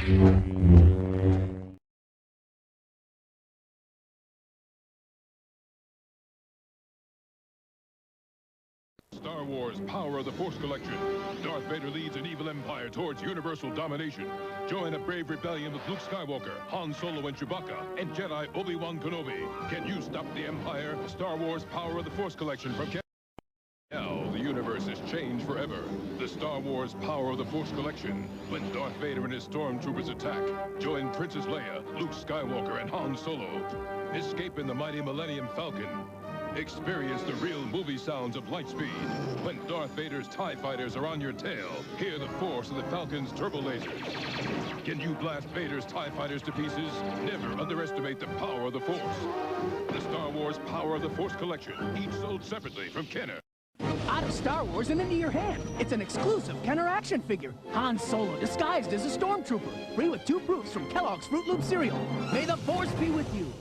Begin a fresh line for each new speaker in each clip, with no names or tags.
Star Wars Power of the Force Collection. Darth Vader leads an evil empire towards universal domination. Join a brave rebellion with Luke Skywalker, Han Solo and Chewbacca, and Jedi Obi-Wan Kenobi. Can you stop the Empire? Star Wars Power of the Force Collection from Now, the universe has changed forever. The Star Wars Power of the Force Collection. When Darth Vader and his stormtroopers attack, join Princess Leia, Luke Skywalker, and Han Solo. Escape in the mighty Millennium Falcon. Experience the real movie sounds of light speed. When Darth Vader's TIE fighters are on your tail, hear the force of the Falcon's turbo lasers. Can you blast Vader's TIE fighters to pieces? Never underestimate the power of the Force. The Star Wars Power of the Force Collection, each sold separately from Kenner.
Out of Star Wars and into your hand. It's an exclusive Kenner action figure. Han Solo disguised as a stormtrooper. Free with 2 proofs from Kellogg's Fruit Loop cereal. May the Force be with you.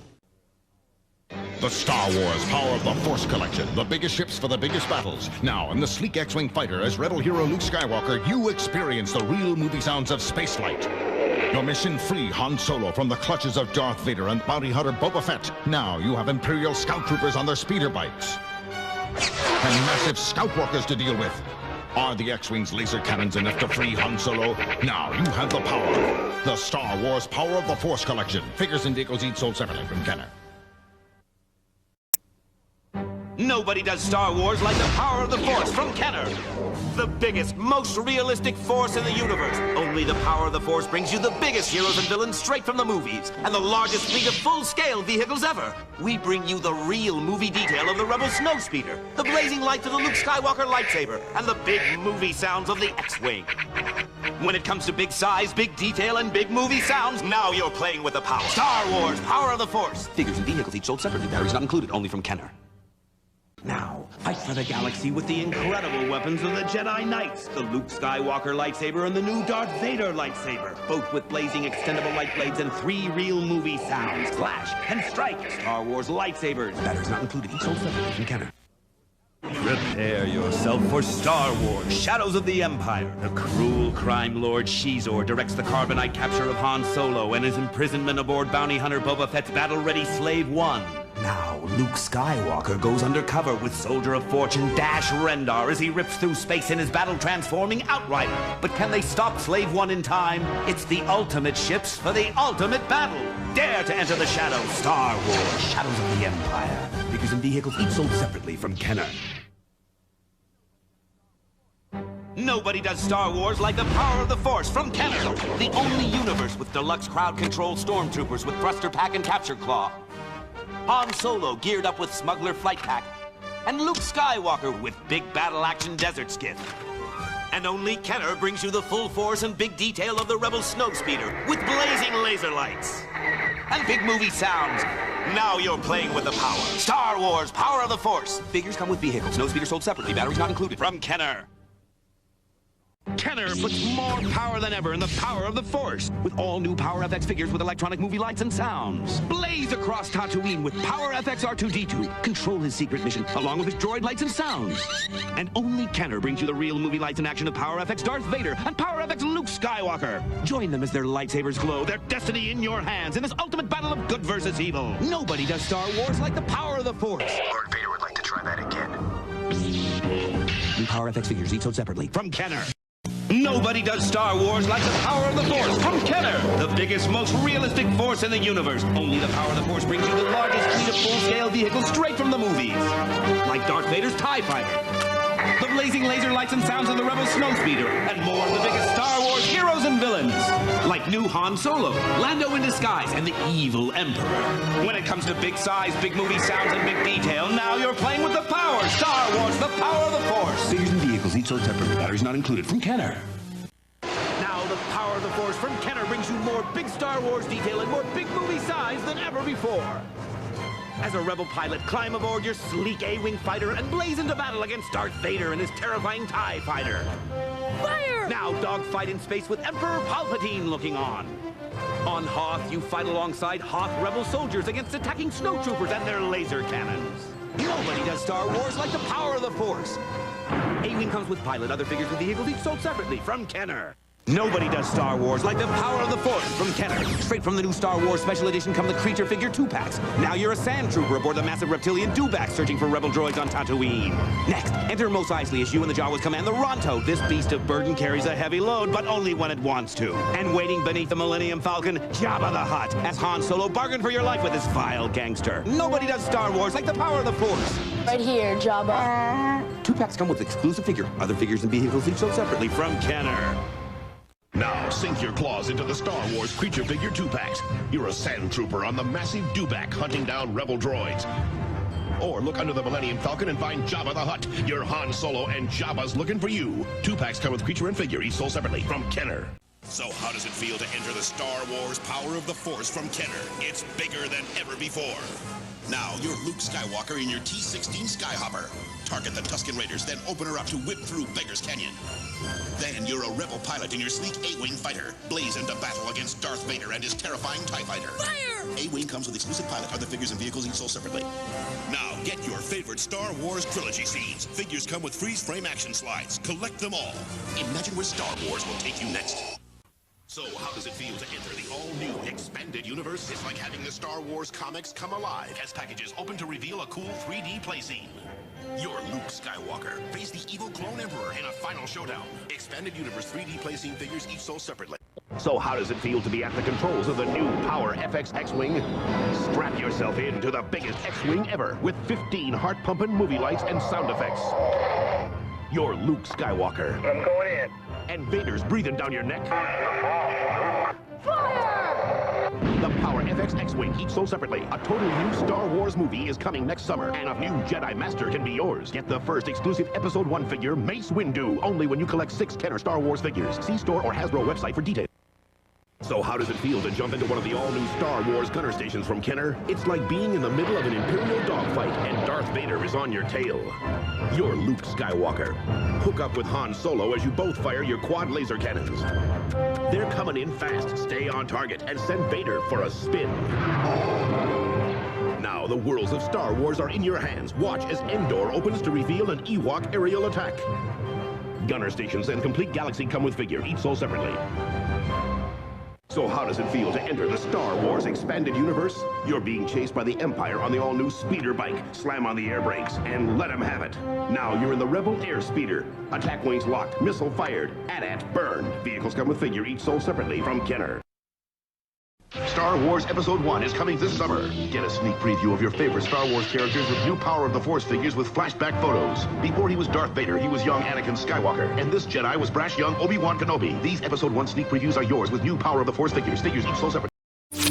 The Star Wars Power of the Force Collection. The biggest ships for the biggest battles. Now, in the sleek X-Wing fighter, as Rebel hero Luke Skywalker, you experience the real movie sounds of spaceflight. Your mission free Han Solo from the clutches of Darth Vader and bounty hunter Boba Fett. Now you have Imperial Scout Troopers on their speeder bikes. And massive Scout Walkers to deal with. Are the X-Wing's laser cannons enough to free Han Solo? Now you have the power. The Star Wars Power of the Force Collection. Figures and vehicles each sold separately from Kenner.
Nobody does Star Wars like the power of the Force from Kenner. The biggest, most realistic force in the universe. Only the power of the Force brings you the biggest heroes and villains straight from the movies. And the largest fleet of full-scale vehicles ever. We bring you the real movie detail of the Rebel Snowspeeder, the blazing lights of the Luke Skywalker lightsaber, and the big movie sounds of the X-Wing. When it comes to big size, big detail, and big movie sounds, now you're playing with the power. Star Wars, Power of the Force. Figures and vehicles each sold separately. Batteries not included, only from Kenner. Now, fight for the galaxy with the incredible weapons of the Jedi Knights. The Luke Skywalker lightsaber and the new Darth Vader lightsaber. Both with blazing extendable light blades and 3 real movie sounds. Flash and strike. Star Wars lightsabers. Batteries not included. Each sold separately from Kenner. Prepare yourself for Star Wars, Shadows of the Empire. The cruel crime lord Shizor directs the carbonite capture of Han Solo and his imprisonment aboard bounty hunter Boba Fett's battle-ready Slave One. Now, Luke Skywalker goes undercover with Soldier of Fortune Dash Rendar as he rips through space in his battle-transforming Outrider. But can they stop Slave One in time? It's the ultimate ships for the ultimate battle. Dare to enter the shadows. Star Wars, Shadows of the Empire. Figures and vehicles each sold separately from Kenner. Nobody does Star Wars like the power of the Force from Kenner. The only universe with deluxe crowd-control stormtroopers with thruster pack and capture claw. Han Solo geared up with smuggler flight pack. And Luke Skywalker with big battle-action desert skiff. And only Kenner brings you the full force and big detail of the Rebel Snowspeeder with blazing laser lights. And big movie sounds. Now you're playing with the power. Star Wars, Power of the Force. Figures come with vehicles. Snowspeeder sold separately. Batteries not included. From Kenner. Kenner puts more power than ever in the power of the Force. With all new Power FX figures with electronic movie lights and sounds. Blaze across Tatooine with Power FX R2-D2. Control his secret mission along with his droid lights and sounds. And only Kenner brings you the real movie lights and action of Power FX Darth Vader and Power FX Luke Skywalker. Join them as their lightsabers glow, their destiny in your hands in this ultimate battle of good versus evil. Nobody does Star Wars like the power of the Force.
Lord Vader would like to try that again.
New Power FX figures each sold separately from Kenner. Nobody does Star Wars like the power of the Force from Kenner. The biggest, most realistic force in the universe. Only the power of the Force brings you the largest fleet of full-scale vehicles straight from the movies. Like Darth Vader's TIE Fighter. The blazing laser lights and sounds of the Rebel Snowspeeder. And more of the biggest Star Wars heroes and villains. Like new Han Solo, Lando in disguise, and the evil Emperor. When it comes to big size, big movie sounds, and big detail, now you're playing with the power. Star Wars, the power of the Force. Figures and vehicles each sold separately. Batteries not included from Kenner. Now the power of the Force from Kenner brings you more big Star Wars detail and more big movie size than ever before. As a rebel pilot, climb aboard your sleek A-Wing fighter and blaze into battle against Darth Vader and his terrifying TIE fighter.
Fire!
Now dogfight in space with Emperor Palpatine looking on. On Hoth, you fight alongside Hoth rebel soldiers against attacking snowtroopers and their laser cannons. Nobody does Star Wars like the power of the Force. A-Wing comes with pilot, other figures and vehicles each sold separately from Kenner. Nobody does Star Wars like the power of the Force from Kenner. Straight from the new Star Wars Special Edition come the creature figure 2-packs. Now you're a sand trooper aboard the massive reptilian dewback searching for rebel droids on Tatooine. Next, enter Mos Eisley as you and the Jawas command the Ronto. This beast of burden carries a heavy load, but only when it wants to. And waiting beneath the Millennium Falcon, Jabba the Hutt, as Han Solo bargained for your life with this vile gangster. Nobody does Star Wars like the power of the Force.
Right here, Jabba.
2-packs come with exclusive figure. Other figures and vehicles each sold separately from Kenner.
Now sink your claws into the Star Wars creature figure 2-packs. You're a sand trooper on the massive dewback hunting down rebel droids. Or look under the Millennium Falcon and find Jabba the Hutt. Your Han Solo and Jabba's looking for you. 2-packs come with creature and figure, each sold separately from Kenner. So how does it feel to enter the Star Wars Power of the Force from Kenner? It's bigger than ever before. Now you're Luke Skywalker in your T-16 Skyhopper. Target the Tusken Raiders, then open her up to whip through Beggar's Canyon. Then you're a rebel pilot in your sleek A-Wing fighter. Blaze into battle against Darth Vader and his terrifying TIE fighter. Fire! A-Wing comes with exclusive pilot, other figures and vehicles each sold separately. Now get your favorite Star Wars trilogy scenes. Figures come with freeze-frame action slides. Collect them all. Imagine where Star Wars will take you next. So how does it feel to enter the all-new expanded universe? It's like having the Star Wars comics come alive as packages open to reveal a cool 3D play scene. You're Luke Skywalker. Face the evil clone emperor in a final showdown. Expanded universe 3D play scene figures each sold separately. So how does it feel to be at the controls of the new Power FX X-Wing? Strap yourself in to the biggest X-Wing ever with 15 heart-pumping movie lights and sound effects. You're Luke Skywalker.
I'm going in.
And Vader's breathing down your neck.
Fire!
The Power FX X-Wing, each sold separately. A totally new Star Wars movie is coming next summer, and a new Jedi Master can be yours. Get the first exclusive Episode 1 figure, Mace Windu, only when you collect 6 Kenner Star Wars figures. See store or Hasbro website for details. So how does it feel to jump into one of the all-new Star Wars gunner stations from Kenner? It's like being in the middle of an Imperial dogfight, and Darth Vader is on your tail. You're Luke Skywalker. Hook up with Han Solo as you both fire your quad laser cannons. They're coming in fast. Stay on target and send Vader for a spin. Now the worlds of Star Wars are in your hands. Watch as Endor opens to reveal an Ewok aerial attack. Gunner stations and complete galaxy come with figure, each sold separately. So how does it feel to enter the Star Wars expanded universe? You're being chased by the Empire on the all-new speeder bike. Slam on the air brakes and let them have it. Now you're in the Rebel Air Speeder. Attack wings locked, missile fired, AT-AT burned. Vehicles come with figure, each sold separately from Kenner. Star Wars Episode 1 is coming this summer. Get a sneak preview of your favorite Star Wars characters with new Power of the Force figures with flashback photos. Before he was Darth Vader, he was young Anakin Skywalker. And this Jedi was brash young Obi-Wan Kenobi. These Episode 1 sneak previews are yours with new Power of the Force figures. Figures each sold separately.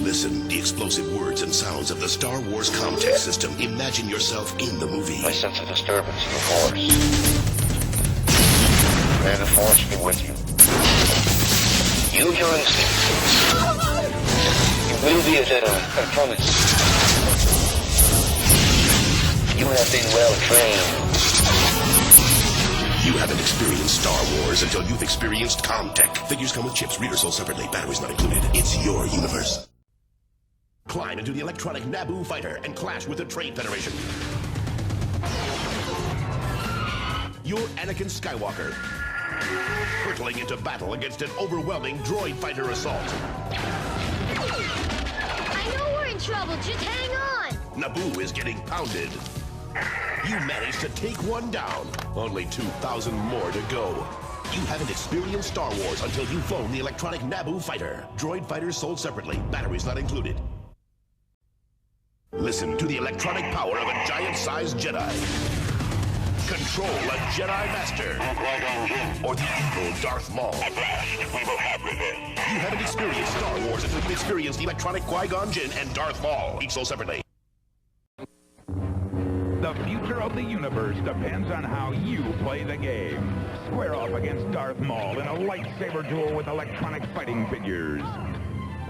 Listen, the explosive words and sounds of the Star Wars Comtech system. Imagine yourself in the movie.
I sense a disturbance in the Force. May the Force be with you. Use your instincts. You will be a Jedi, I promise. You have been well trained.
You haven't experienced Star Wars until you've experienced Comtech. Figures come with chips, readers sold separately, batteries not included. It's your universe. Climb into the electronic Naboo fighter and clash with the Trade Federation. You're Anakin Skywalker, hurtling into battle against an overwhelming droid fighter assault.
I know we're in trouble, just hang on!
Naboo is getting pounded. You managed to take one down. Only 2,000 more to go. You haven't experienced Star Wars until you've flown the electronic Naboo fighter. Droid fighters sold separately, batteries not included. Listen to the electronic power of a giant-sized Jedi. Control a Jedi Master. Or the evil Darth Maul.
At last, we will have revenge.
You haven't experienced Star Wars until you've experienced the electronic Qui-Gon Jinn and Darth Maul, each sold separately.
The future of the universe depends on how you play the game. Square off against Darth Maul in a lightsaber duel with electronic fighting figures.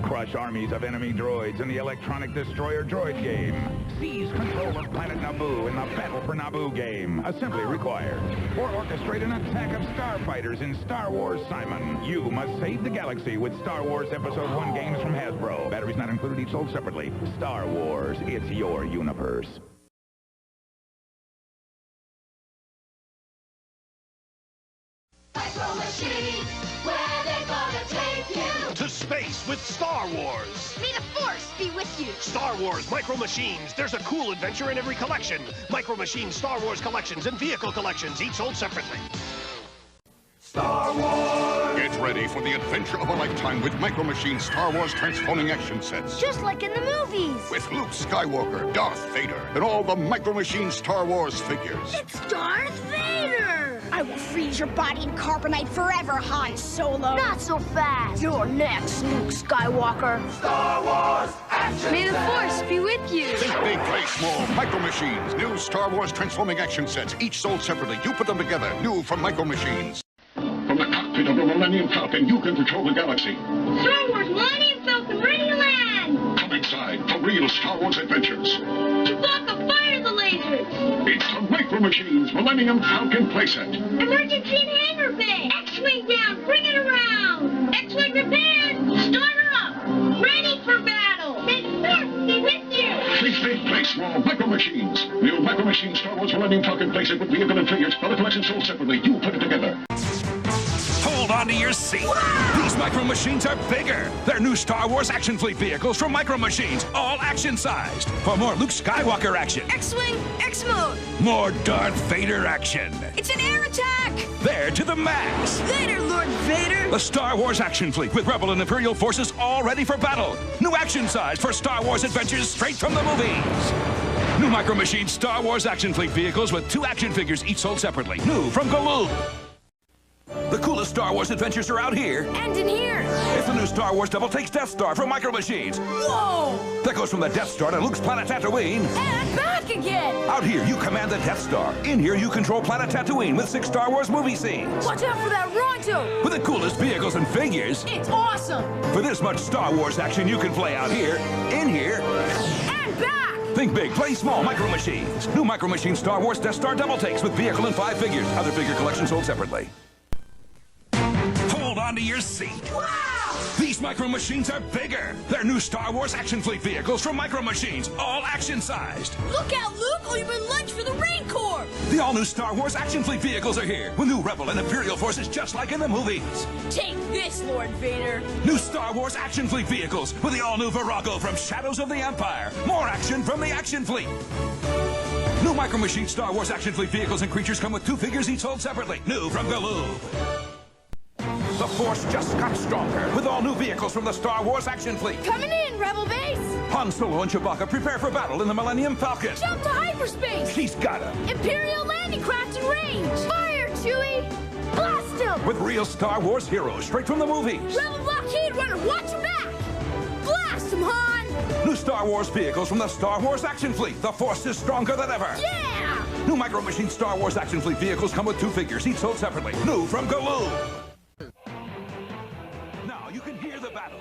Crush armies of enemy droids in the electronic destroyer droid game. Seize control of planet Naboo in the Battle for Naboo game. Assembly required. Or orchestrate an attack of starfighters in Star Wars Simon. You must save the galaxy with Star Wars Episode 1 games from Hasbro. Batteries not included, each sold separately. Star Wars, it's your universe.
Machine, where they go.
space with Star Wars.
May the Force be with you.
Star Wars Micro Machines. There's a cool adventure in every collection. Micro Machines Star Wars collections and vehicle collections, each sold separately.
Star Wars! Get ready for the adventure of a lifetime with Micro Machines Star Wars transforming action sets.
Just like in the movies.
With Luke Skywalker, Darth Vader, and all the Micro Machines Star Wars figures.
It's Darth Vader!
I will freeze your body in carbonite forever, Han Solo.
Not so fast.
You're next, Luke Skywalker.
Star Wars action!
May the Force be with you.
Think big, play small. Micro Machines. New Star Wars transforming action sets, each sold separately. You put them together. New from Micro Machines. From the cockpit of the Millennium Falcon, you can control the galaxy.
Star Wars Millennium Falcon ready to land.
Come inside for real Star Wars adventures.
Chewbacca, fire the lasers.
It's the Micro Machines Millennium Falcon playset.
Emergency in hangar bay. X-Wing down, bring it around. X-Wing repaired. Start her up. Ready for battle. May the Force be with you.
Think big, play small. Micro Machines. New Micro Machines Star Wars Millennium Falcon playset with vehicle and figures. Other collections sold separately. You put it together.
Hold on to your seat. Wow! These Micro Machines are bigger. They're new Star Wars action fleet vehicles from Micro Machines, all action-sized. For more Luke Skywalker action.
X-Wing, X-Mode.
More Darth Vader action.
It's an air attack.
There to the max.
Later, Lord Vader.
The Star Wars action fleet with Rebel and Imperial forces all ready for battle. New action size for Star Wars adventures straight from the movies. New Micro Machines Star Wars action fleet vehicles with 2 action figures each sold separately. New from Galoob. The coolest Star Wars adventures are out here.
And in here.
It's the new Star Wars Double Takes Death Star from Micro Machines.
Whoa!
That goes from the Death Star to Luke's planet Tatooine.
And back again.
Out here, you command the Death Star. In here, you control planet Tatooine with 6 Star Wars movie scenes.
Watch out for that Ronto.
With the coolest vehicles and figures.
It's awesome.
For this much Star Wars action, you can play out here, in here,
and back.
Think big, play small. Micro Machines. New Micro Machines Star Wars Death Star Double Takes with vehicle and 5 figures. Other figure collections sold separately. Hold on to your seat.
Wow!
These Micro Machines are bigger. They're new Star Wars action fleet vehicles from Micro Machines, all action-sized.
Look out, Luke, or you've been lunch for the Rain Corps.
The all-new Star Wars action fleet vehicles are here, with new Rebel and Imperial forces just like in the movies.
Take this, Lord Vader.
New Star Wars action fleet vehicles with the all-new Virago from Shadows of the Empire. More action from the action fleet. New Micro Machines Star Wars action fleet vehicles and creatures come with 2 figures each sold separately. New from Galoob. The Force just got stronger with all new vehicles from the Star Wars action fleet.
Coming in, Rebel Base.
Han Solo and Chewbacca prepare for battle in the Millennium Falcon.
Jump to hyperspace.
She's got him.
Imperial landing craft in range. Fire, Chewie. Blast him.
With real Star Wars heroes straight from the movies.
Rebel blockade runner, watch him back. Blast him, Han.
New Star Wars vehicles from the Star Wars action fleet. The Force is stronger than ever.
Yeah.
New Micro Machines Star Wars action fleet vehicles come with 2 figures, each sold separately. New from Galoob. Now you can hear the battle.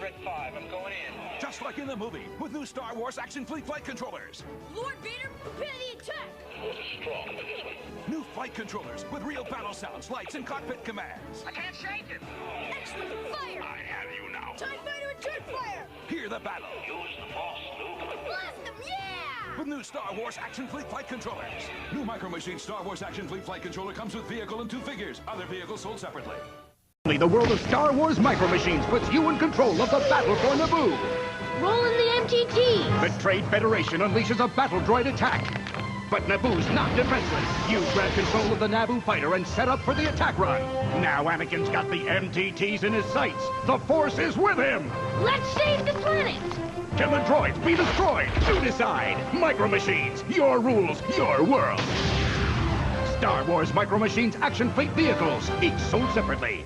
Red 5, I'm going in.
Just like in the movie, with new Star Wars action fleet flight controllers.
Lord Vader, prepare the attack.
Strong.
New flight controllers with real battle sounds, lights, and cockpit commands.
I can't shake it.
Excellent fire.
I have you now.
TIE fighter and jet fire.
Hear the battle.
Use the Force, Luke.
Blast them, yeah.
With new Star Wars action fleet flight controllers. New Micro Machines Star Wars action fleet flight controller comes with vehicle and 2 figures. Other vehicles sold separately.
The world of Star Wars Micro Machines puts you in control of the battle for Naboo.
Roll in the MTT.
The Trade Federation unleashes a battle droid attack. But Naboo's not defenseless. You grab control of the Naboo fighter and set up for the attack run. Now Anakin's got the MTTs in his sights. The Force is with him.
Let's save the planet.
Can the droids be destroyed? You decide. Micro Machines, your rules, your world. Star Wars Micro Machines action fleet vehicles, each sold separately.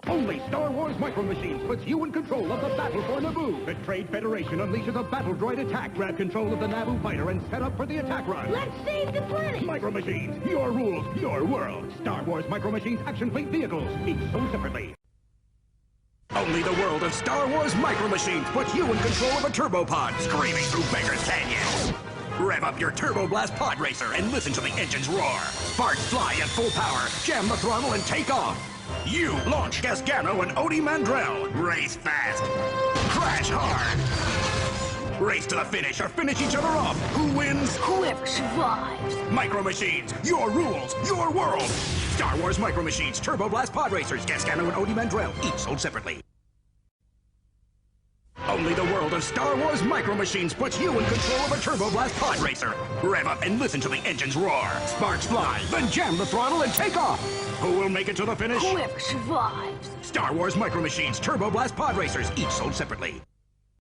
Only Star Wars Micro Machines puts you in control of the battle for Naboo. The Trade Federation unleashes a battle droid attack. Grab control of the Naboo fighter and set up for the attack run.
Let's save the planet.
Micro Machines, your rules, your world. Star Wars Micro Machines action fleet vehicles, each sold separately.
Only the world of Star Wars Micro Machines puts you in control of a turbopod screaming through Beggars Canyon. Rev up your Turbo Blast pod racer and listen to the engines roar. Sparks fly at full power. Jam the throttle and take off. You launch Gasgano and Odie Mandrell. Race fast. Crash hard. Race to the finish or finish each other off. Who wins?
Whoever survives.
Micro Machines, your rules, your world. Star Wars Micro Machines, Turbo Blast pod racers, Gasgano and Odie Mandrell, each sold separately. Only the world of Star Wars Micro Machines puts you in control of a Turbo Blast pod racer. Rev up and listen to the engines roar. Sparks fly, then jam the throttle and take off. Who will make it to the finish?
Whoever survives.
Star Wars Micro Machines Turbo Blast pod racers, each sold separately.